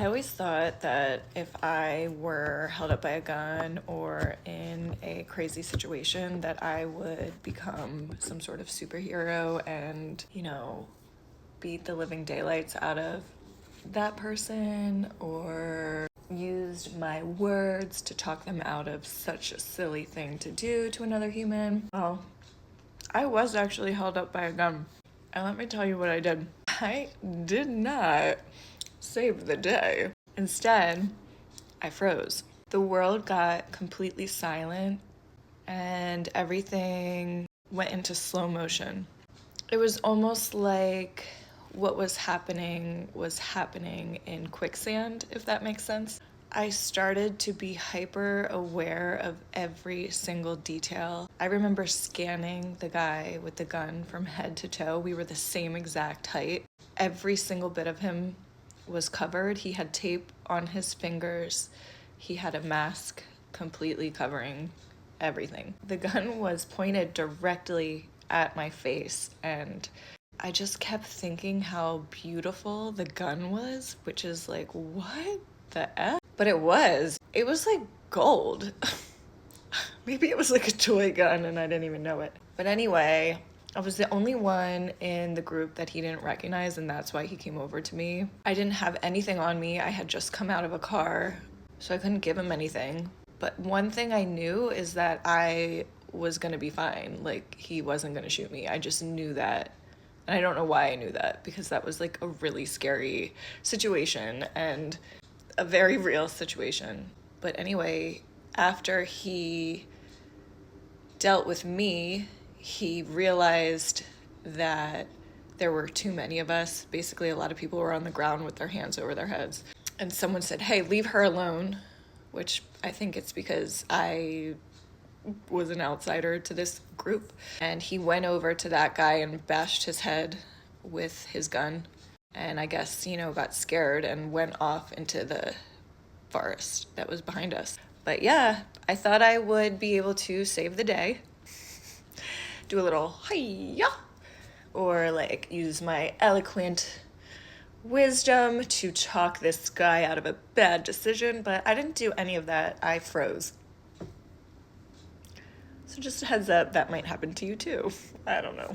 I always thought that if I were held up by a gun or in a crazy situation that I would become some sort of superhero and, beat the living daylights out of that person or used my words to talk them out of such a silly thing to do to another human. Well, I was actually held up by a gun. And let me tell you what I did. I did not save the day. Instead, I froze. The world got completely silent and everything went into slow motion. It was almost like what was happening in quicksand, if that makes sense. I started to be hyper aware of every single detail. I remember scanning the guy with the gun from head to toe. We were the same exact height. Every single bit of him was covered. He had tape on his fingers. He had a mask completely covering everything. The gun was pointed directly at my face, and I just kept thinking how beautiful the gun was, which is like, what the F? But it was like gold. Maybe it was like a toy gun and I didn't even know it. But anyway, I was the only one in the group that he didn't recognize, and that's why he came over to me. I didn't have anything on me. I had just come out of a car, so I couldn't give him anything. But one thing I knew is that I was gonna be fine. Like, he wasn't gonna shoot me. I just knew that. And I don't know why I knew that, because that was like a really scary situation and a very real situation. But anyway, after he dealt with me, he realized that there were too many of us. Basically, a lot of people were on the ground with their hands over their heads. And someone said, "Hey, leave her alone," which I think it's because I was an outsider to this group. And he went over to that guy and bashed his head with his gun. And I guess, got scared and went off into the forest that was behind us. But yeah, I thought I would be able to save the day. Do a little hi-ya, or like use my eloquent wisdom to talk this guy out of a bad decision, but I didn't do any of that. I froze. So just a heads up, that might happen to you too. I don't know.